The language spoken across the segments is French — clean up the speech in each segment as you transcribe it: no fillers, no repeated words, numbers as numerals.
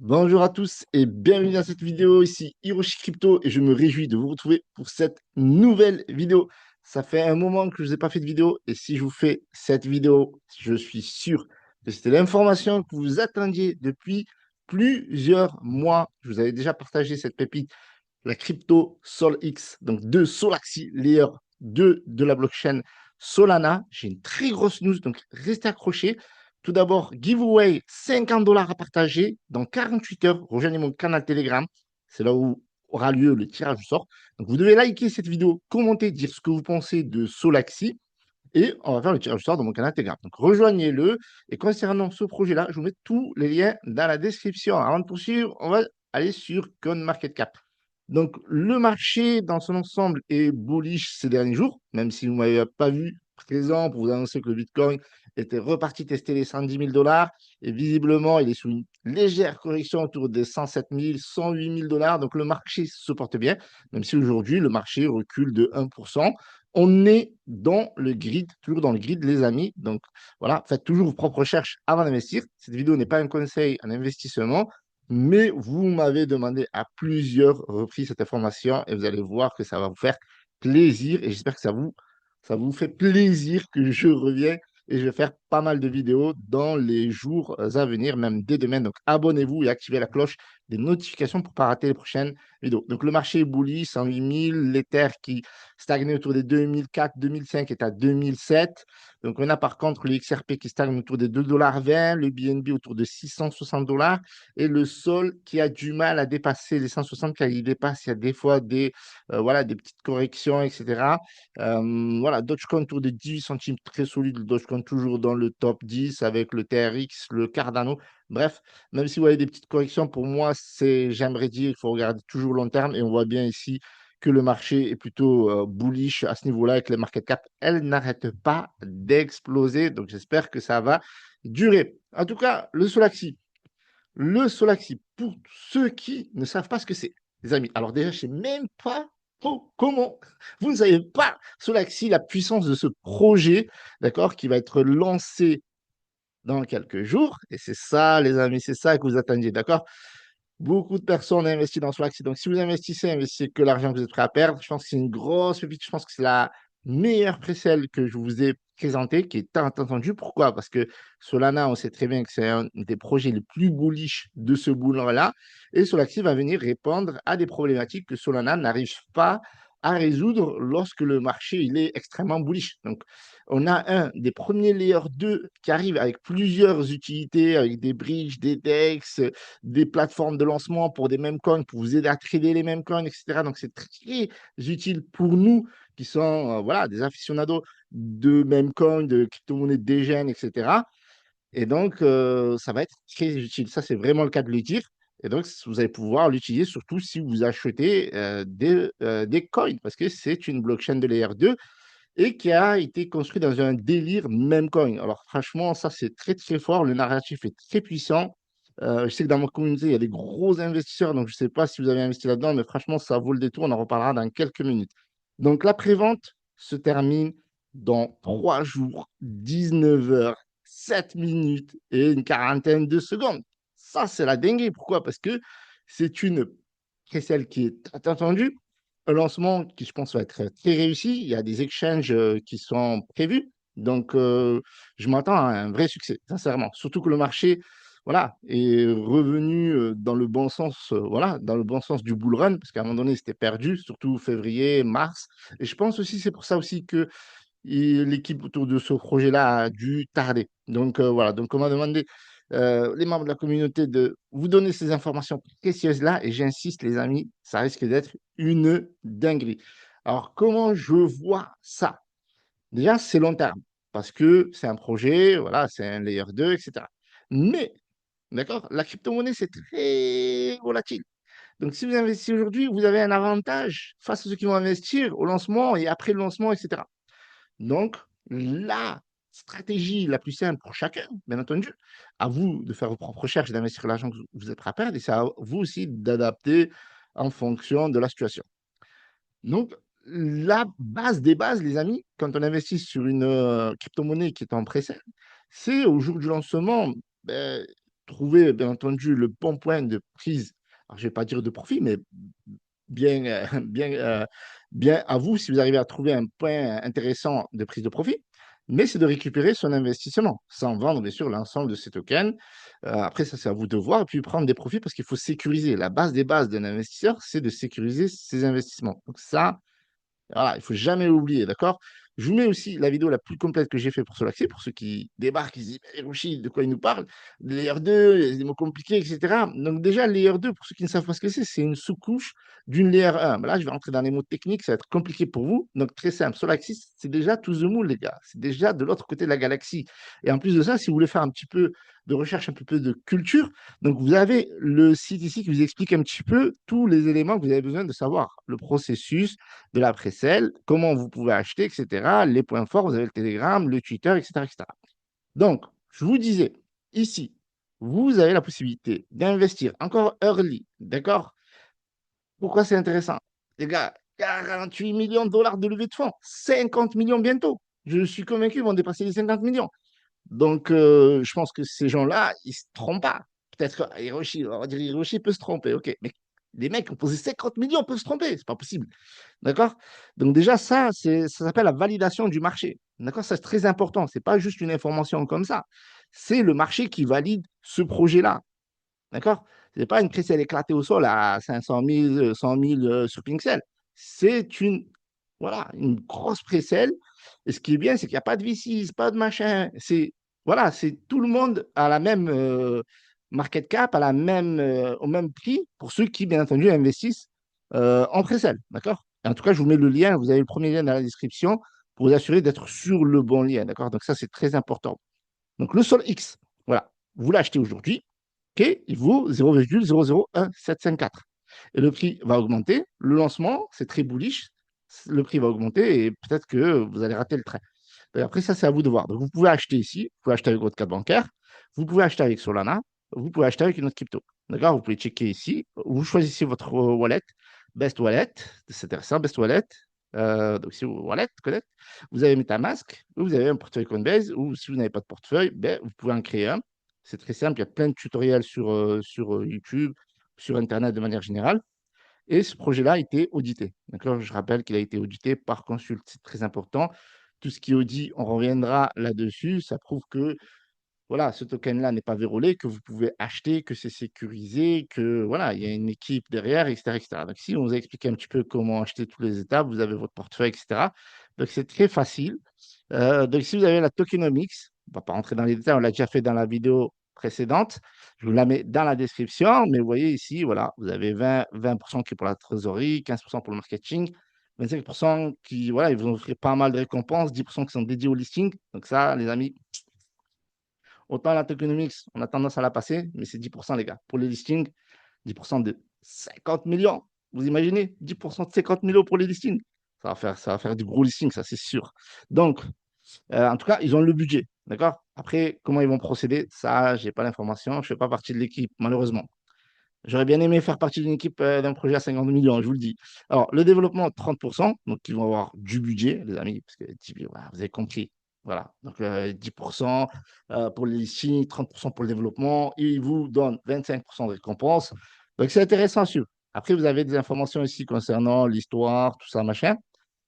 Bonjour à tous et bienvenue dans cette vidéo. Ici Hiroshi Crypto et je me réjouis de vous retrouver pour cette nouvelle vidéo. Ça fait un moment que je vous ai pas fait de vidéo et si je vous fais cette vidéo, je suis sûr que c'était l'information que vous attendiez depuis plusieurs mois. Je vous avais déjà partagé cette pépite, la crypto SolX, donc de Solaxi, layer 2 de la blockchain Solana. J'ai une très grosse news, donc restez accrochés. Tout d'abord, giveaway 50 $ à partager dans 48 heures. Rejoignez mon canal Telegram. C'est là où aura lieu le tirage au sort. Donc, vous devez liker cette vidéo, commenter, dire ce que vous pensez de Solaxi. Et on va faire le tirage au sort dans mon canal Telegram. Donc, rejoignez-le. Et concernant ce projet-là, je vous mets tous les liens dans la description. Avant de poursuivre, on va aller sur CoinMarketCap. Donc, le marché dans son ensemble est bullish ces derniers jours, même si vous ne m'avez pas vu présent pour vous annoncer que le Bitcoin était reparti tester les 110 000 $ et visiblement, il est sous une légère correction autour des 107 000, 108 000 $. Donc, le marché se porte bien, même si aujourd'hui, le marché recule de 1%. On est dans le grid, toujours dans le grid, les amis. Donc, voilà, faites toujours vos propres recherches avant d'investir. Cette vidéo n'est pas un conseil en investissement, mais vous m'avez demandé à plusieurs reprises cette information et vous allez voir que ça va vous faire plaisir et j'espère que ça vous fait plaisir que je reviens et je vais faire pas mal de vidéos dans les jours à venir, même dès demain. Donc, abonnez-vous et activez la cloche des notifications pour ne pas rater les prochaines vidéos. Donc, le marché est bullish, 108 000, l'Ether qui stagnait autour des 2004, 2005 est à 2007. Donc, on a par contre le XRP qui stagne autour des 2,20 $, le BNB autour de 660 $ et le sol qui a du mal à dépasser les 160 car il dépasse, il y a des fois voilà, des petites corrections, etc. Voilà, Dogecoin autour des 18 centimes, très solide, le Dogecoin toujours dans le top 10 avec le TRX, le Cardano. Bref, même si vous voyez des petites corrections, pour moi, j'aimerais dire, il faut regarder toujours long terme et on voit bien ici que le marché est plutôt bullish à ce niveau-là et que les market cap, elles n'arrêtent pas d'exploser. Donc, j'espère que ça va durer. En tout cas, le Solaxi, pour ceux qui ne savent pas ce que c'est, les amis. Alors déjà, je ne sais même pas comment. Vous ne savez pas, Solaxi, la puissance de ce projet, d'accord, qui va être lancé dans quelques jours. Et c'est ça, les amis, c'est ça que vous attendiez, d'accord? Beaucoup de personnes investissent dans Solaxi. Donc, si vous investissez que l'argent que vous êtes prêt à perdre. Je pense que c'est une grosse pépite. Je pense que c'est la meilleure précelle que je vous ai présentée, qui est tant attendue. Pourquoi? Parce que Solana, on sait très bien que c'est un des projets les plus bullish de ce boulot-là. Et Solaxi va venir répondre à des problématiques que Solana n'arrive pas à résoudre lorsque le marché il est extrêmement bullish. Donc, on a un des premiers layer 2 qui arrive avec plusieurs utilités, avec des bridges, des DEX, des plateformes de lancement pour des mêmes coins, pour vous aider à trader les mêmes coins, etc. Donc, c'est très utile pour nous qui sont voilà, des aficionados de mêmes coins, de crypto-monnaies dégènes, etc. Et donc, ça va être très utile. Ça, c'est vraiment le cas de le dire. Et donc, vous allez pouvoir l'utiliser surtout si vous achetez des coins, parce que c'est une blockchain de layer 2 et qui a été construit dans un délire même coin. Alors franchement, ça c'est très très fort, le narratif est très puissant. Je sais que dans ma communauté, il y a des gros investisseurs, donc je ne sais pas si vous avez investi là-dedans, mais franchement, ça vaut le détour, on en reparlera dans quelques minutes. Donc la prévente se termine dans 3 jours, 19 heures, 7 minutes et une quarantaine de secondes. Ça, c'est la dinguerie. Pourquoi? Parce que c'est une celle qui est très attendue, un lancement qui, je pense, va être très réussi. Il y a des exchanges qui sont prévus. Donc, je m'attends à un vrai succès, sincèrement. Surtout que le marché, voilà, est revenu dans le bon sens, voilà, dans le bon sens du bull run, parce qu'à un moment donné, c'était perdu, surtout février, mars. Et je pense aussi, c'est pour ça aussi que l'équipe autour de ce projet-là a dû tarder. Donc, voilà. Donc, on m'a demandé, les membres de la communauté, de vous donner ces informations précieuses-là. Et j'insiste, les amis, ça risque d'être une dinguerie. Alors, comment je vois ça? Déjà, c'est long terme, parce que c'est un projet, voilà, c'est un layer 2, etc. Mais, d'accord, la crypto-monnaie, c'est très volatile. Donc, si vous investissez aujourd'hui, vous avez un avantage face à ceux qui vont investir au lancement et après le lancement, etc. Donc, la stratégie la plus simple pour chacun, bien entendu, à vous de faire vos propres recherches, d'investir l'argent que vous êtes prêt à perdre, et c'est à vous aussi d'adapter en fonction de la situation. Donc, la base des bases, les amis, quand on investit sur une crypto-monnaie qui est en précède, c'est au jour du lancement, ben, trouver, bien entendu, le bon point de prise. Alors, je ne vais pas dire de profit, mais bien, bien à vous si vous arrivez à trouver un point intéressant de prise de profit. Mais c'est de récupérer son investissement sans vendre, bien sûr, l'ensemble de ces tokens. Après, ça, c'est à vous de voir et puis prendre des profits parce qu'il faut sécuriser. La base des bases d'un investisseur, c'est de sécuriser ses investissements. Donc, ça, voilà, il ne faut jamais l'oublier, d'accord? Je vous mets aussi la vidéo la plus complète que j'ai fait pour Solaxi, pour ceux qui débarquent, ils se disent: «Mais Hiroshi, de quoi il nous parle? Layer 2, il y a des mots compliqués, et cetera». Donc déjà, Layer 2, pour ceux qui ne savent pas ce que c'est une sous-couche d'une Layer 1. Mais là, je vais rentrer dans les mots techniques, ça va être compliqué pour vous. Donc très simple, Solaxi, c'est déjà to the moon, les gars. C'est déjà de l'autre côté de la galaxie. Et en plus de ça, si vous voulez faire un petit peu de recherche, un peu de culture, donc vous avez le site ici qui vous explique un petit peu tous les éléments que vous avez besoin de savoir. Le processus, de la précelle, comment vous pouvez acheter, etc. Les points forts, vous avez le Telegram, le Twitter, etc., etc. Donc, je vous disais, ici, vous avez la possibilité d'investir encore early, d'accord? Pourquoi c'est intéressant? Les gars, 48 millions de dollars de levée de fonds, 50 millions bientôt. Je suis convaincu qu'ils vont dépasser les 50 millions. Donc, je pense que ces gens-là, ils ne se trompent pas. Peut-être que Hiroshi, on va dire Hiroshi peut se tromper, ok. Mais les mecs qui ont posé 50 millions peuvent se tromper, c'est pas possible. D'accord? Donc déjà, ça s'appelle la validation du marché. D'accord? Ça, c'est très important. C'est pas juste une information comme ça. C'est le marché qui valide ce projet-là. D'accord? Ce n'est pas une précelle éclatée au sol à 500 000, 100 000 sur Pixel. C'est voilà, une grosse précelle. Et ce qui est bien, c'est qu'il n'y a pas de V6, pas de machin. Voilà, c'est tout le monde à la même market cap, au même prix pour ceux qui, bien entendu, investissent en précelle. D'accord? En tout cas, je vous mets le lien. Vous avez le premier lien dans la description pour vous assurer d'être sur le bon lien. D'accord? Donc ça, c'est très important. Donc le Sol X, voilà, vous l'achetez aujourd'hui. OK, il vaut 0,001754. Et le prix va augmenter. Le lancement, c'est très bullish. Le prix va augmenter et peut-être que vous allez rater le train. Et après, ça, c'est à vous de voir. Donc, vous pouvez acheter ici, vous pouvez acheter avec votre carte bancaire, vous pouvez acheter avec Solana, vous pouvez acheter avec une autre crypto. D'accord? Vous pouvez checker ici. Vous choisissez votre wallet, Best Wallet, c'est intéressant, Best Wallet. Donc, si vous Wallet, Connect, vous avez MetaMask, ou vous avez un portefeuille Coinbase, ou si vous n'avez pas de portefeuille, ben, vous pouvez en créer un. C'est très simple, il y a plein de tutoriels sur YouTube, sur Internet de manière générale. Et ce projet-là a été audité. D'accord? Je rappelle qu'il a été audité par Consult. C'est très important. Tout ce qui est audit, on reviendra là-dessus. Ça prouve que voilà, ce token-là n'est pas vérolé, que vous pouvez acheter, que c'est sécurisé, que voilà, il y a une équipe derrière, etc., etc. Donc, si on vous a expliqué un petit peu comment acheter toutes les étapes, vous avez votre portefeuille, etc. Donc, c'est très facile. Donc, si vous avez la tokenomics, on ne va pas rentrer dans les détails, on l'a déjà fait dans la vidéo précédente. Je vous la mets dans la description, mais vous voyez ici, voilà, vous avez 20% qui est pour la trésorerie, 15% pour le marketing, 25% qui, voilà, ils vont offrir pas mal de récompenses, 10% qui sont dédiés au listing. Donc ça, les amis, autant la tokenomics, on a tendance à la passer, mais c'est 10%, les gars. Pour les listings, 10% de 50 millions. Vous imaginez 10% de 50 millions pour les listings. Ça va faire du gros listing, ça, c'est sûr. Donc, en tout cas, ils ont le budget. D'accord? Après, comment ils vont procéder, ça, je n'ai pas l'information. Je ne fais pas partie de l'équipe, malheureusement. J'aurais bien aimé faire partie d'une équipe d'un projet à 50 millions, je vous le dis. Alors, le développement, 30%, donc ils vont avoir du budget, les amis, parce que voilà, vous avez compris. Voilà, donc 10% pour les listings, 30% pour le développement, et ils vous donnent 25% de récompense. Donc, c'est intéressant à suivre. Après, vous avez des informations ici concernant l'histoire, tout ça, machin.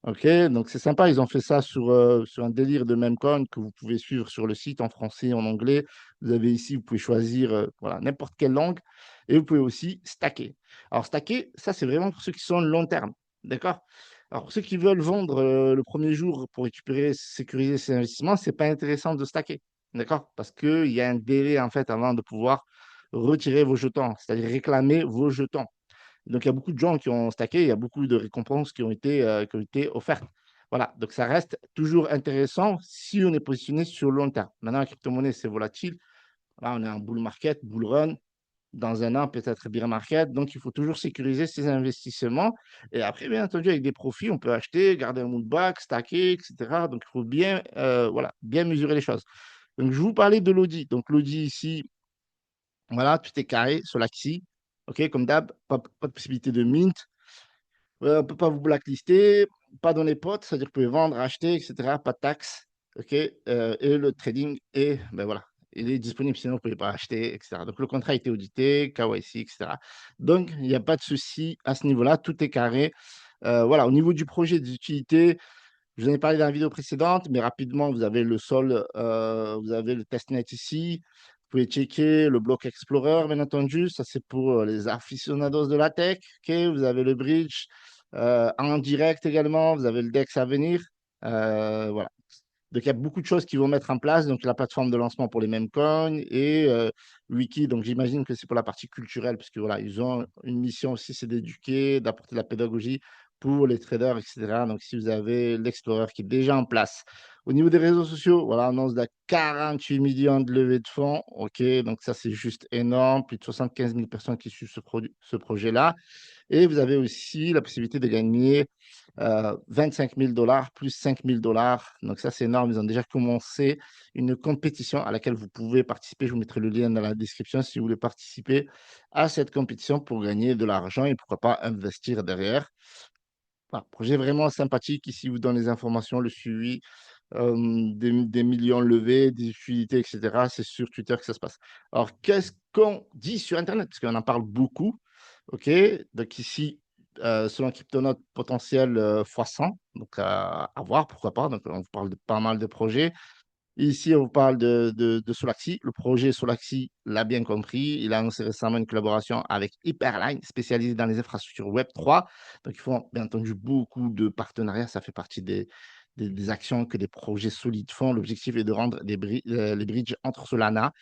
OK, donc c'est sympa, ils ont fait ça sur un délire de Memcoin que vous pouvez suivre sur le site en français, en anglais. Vous avez ici, vous pouvez choisir voilà, n'importe quelle langue et vous pouvez aussi stacker. Alors, stacker, ça, c'est vraiment pour ceux qui sont long terme. D'accord? Alors, pour ceux qui veulent vendre le premier jour pour récupérer, sécuriser ses investissements, c'est pas intéressant de stacker. D'accord? Parce qu'il y a un délai, en fait, avant de pouvoir retirer vos jetons, c'est-à-dire réclamer vos jetons. Donc, il y a beaucoup de gens qui ont stacké, il y a beaucoup de récompenses qui ont été offertes. Voilà, donc ça reste toujours intéressant si on est positionné sur le long terme. Maintenant, la crypto-monnaie, c'est volatile. Là, on est en bull market, bull run. Dans un an, peut-être bear market. Donc, il faut toujours sécuriser ses investissements. Et après, bien entendu, avec des profits, on peut acheter, garder un back, stacker, etc. Donc, il faut bien, voilà, bien mesurer les choses. Donc, je vous parlais de l'audit. Donc, l'audit ici, voilà, tout est carré sur l'AXI. OK, comme d'hab, pas de possibilité de mint. On ne peut pas vous blacklister, pas donner potes, c'est-à-dire que vous pouvez vendre, acheter, etc. Pas de taxes. OK, et le trading est, ben voilà, il est disponible, sinon vous ne pouvez pas acheter, etc. Donc le contrat a été audité, KYC, etc. Donc il n'y a pas de souci à ce niveau-là, tout est carré. Voilà, au niveau du projet, des utilités, je vous en ai parlé dans la vidéo précédente, mais rapidement, vous avez le sol, vous avez le testnet ici. Vous pouvez checker le bloc Explorer, bien entendu. Ça, c'est pour les aficionados de la tech. Ok, vous avez le bridge en direct également. Vous avez le DEX à venir. Voilà. Donc, il y a beaucoup de choses qui vont mettre en place. Donc, la plateforme de lancement pour les mêmes coins et Wiki. Donc, j'imagine que c'est pour la partie culturelle, parce que voilà, ils ont une mission aussi, c'est d'éduquer, d'apporter de la pédagogie pour les traders, etc. Donc, si vous avez l'Explorer qui est déjà en place. Au niveau des réseaux sociaux, voilà, annonce de 48 millions de levées de fonds. OK, donc ça, c'est juste énorme. Plus de 75 000 personnes qui suivent ce projet-là. Et vous avez aussi la possibilité de gagner 25 000 dollars plus 5 000 dollars. Donc ça, c'est énorme. Ils ont déjà commencé une compétition à laquelle vous pouvez participer. Je vous mettrai le lien dans la description si vous voulez participer à cette compétition pour gagner de l'argent et pourquoi pas investir derrière. Voilà, projet vraiment sympathique. Ici, vous donne les informations, le suivi, des millions levés, des utilités, etc. C'est sur Twitter que ça se passe. Alors, qu'est-ce qu'on dit sur Internet? Parce qu'on en parle beaucoup. OK, donc ici, selon Cryptonote, potentiel fois 100, donc à voir, pourquoi pas. Donc, on vous parle de pas mal de projets. Ici, on vous parle de Solaxi. Le projet Solaxi l'a bien compris. Il a annoncé récemment une collaboration avec Hyperline, spécialisée dans les infrastructures Web3. Donc, ils font bien entendu beaucoup de partenariats. Ça fait partie des actions que des projets solides font. L'objectif est de rendre les bridges entre Solana,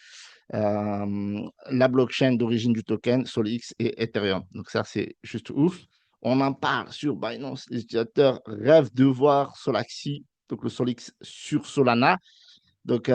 la blockchain d'origine du token, SolX et Ethereum. Donc, ça, c'est juste ouf. On en parle sur Binance. Les utilisateurs rêvent de voir Solaxi, donc le SolX sur Solana. Donc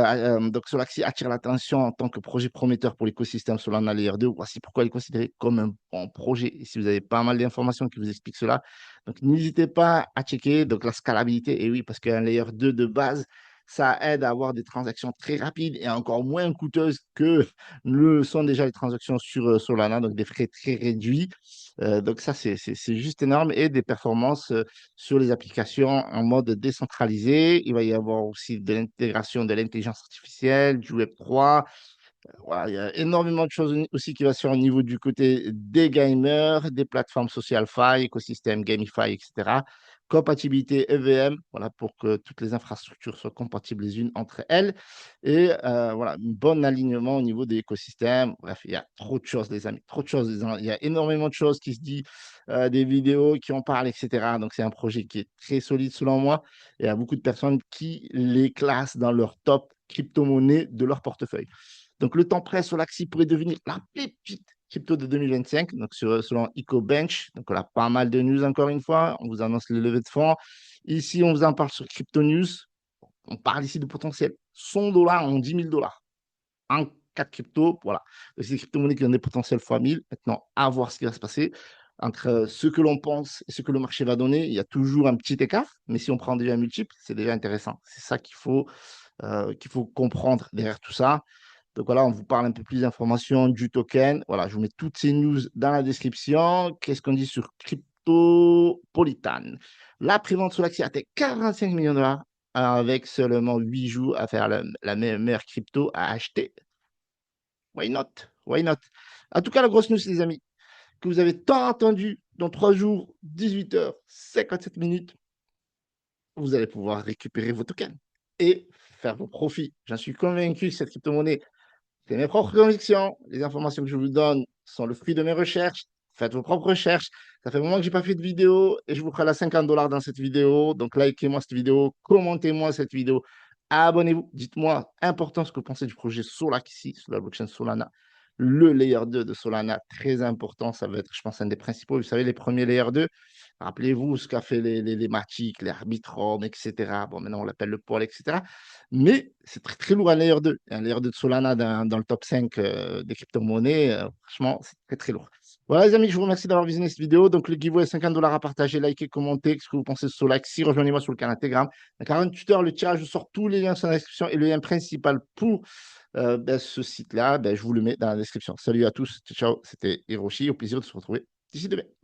Solaxi attire l'attention en tant que projet prometteur pour l'écosystème Solana Layer 2. Voici pourquoi il est considéré comme un bon projet. Et si vous avez pas mal d'informations qui vous expliquent cela, donc n'hésitez pas à checker. Donc la scalabilité, et oui, parce qu'un Layer 2 de base, ça aide à avoir des transactions très rapides et encore moins coûteuses que le sont déjà les transactions sur Solana, donc des frais très réduits. Donc ça, c'est juste énorme et des performances sur les applications en mode décentralisé. Il va y avoir aussi de l'intégration de l'intelligence artificielle, du Web3. Voilà, il y a énormément de choses aussi qui va se faire au niveau du côté des gamers, des plateformes social-fi, écosystème Gamify, etc. Compatibilité EVM, voilà, pour que toutes les infrastructures soient compatibles les unes entre elles. Et voilà, un bon alignement au niveau des écosystèmes. Bref, il y a trop de choses, les amis, trop de choses. Il y a énormément de choses qui se disent, des vidéos qui en parlent, etc. Donc, c'est un projet qui est très solide selon moi. Et il y a beaucoup de personnes qui les classent dans leur top crypto-monnaie de leur portefeuille. Donc, le temps prêt sur l'Axi pourrait devenir la pépite crypto de 2025, donc selon EcoBench. Donc, on a pas mal de news encore une fois. On vous annonce les levées de fonds. Ici, on vous en parle sur Crypto News. On parle ici de potentiel 100 dollars en 10 000 dollars en 4 cryptos. Voilà. C'est des crypto-monnaies qui ont des potentiels fois 1000. Maintenant, à voir ce qui va se passer. Entre ce que l'on pense et ce que le marché va donner, il y a toujours un petit écart. Mais si on prend déjà un multiple, c'est déjà intéressant. C'est ça qu'il faut comprendre derrière tout ça. Donc voilà, on vous parle un peu plus d'informations du token. Voilà, je vous mets toutes ces news dans la description. Qu'est-ce qu'on dit sur Cryptopolitan? La prévente sur l'accès atteint 45 millions de dollars avec seulement 8 jours à faire la meilleure crypto à acheter. Why not? Why not? En tout cas, la grosse news, les amis, que vous avez tant attendu dans 3 jours, 18 h 57 minutes, vous allez pouvoir récupérer vos tokens et faire vos profits. J'en suis convaincu que cette crypto-monnaie, c'est mes propres convictions. Les informations que je vous donne sont le fruit de mes recherches. Faites vos propres recherches. Ça fait un moment que je n'ai pas fait de vidéo et je vous ferai la 50 dollars dans cette vidéo. Donc, likez-moi cette vidéo, commentez-moi cette vidéo, abonnez-vous. Dites-moi, important ce que vous pensez du projet Solaxi sur la blockchain Solana. Le layer 2 de Solana, très important. Ça va être, je pense, un des principaux. Vous savez, les premiers layer 2, rappelez-vous ce qu'a fait les Matic, les Arbitrum, etc. Bon, maintenant, on l'appelle le pôle, etc. Mais c'est très, très lourd un layer 2. Un layer 2 de Solana dans le top 5 des crypto-monnaies, franchement, c'est très, très lourd. Voilà, les amis, je vous remercie d'avoir visionné cette vidéo. Donc, le giveaway, 50 dollars à partager, liker, commenter. Qu'est-ce que vous pensez de Solaxi? Rejoignez-moi sur le canal Telegram. Dans 48 heures, le tirage, je sors tous les liens sur la description et le lien principal pour ce site-là, je vous le mets dans la description. Salut à tous. Ciao, ciao. C'était Hiroshi. Au plaisir de se retrouver d'ici demain. Bye.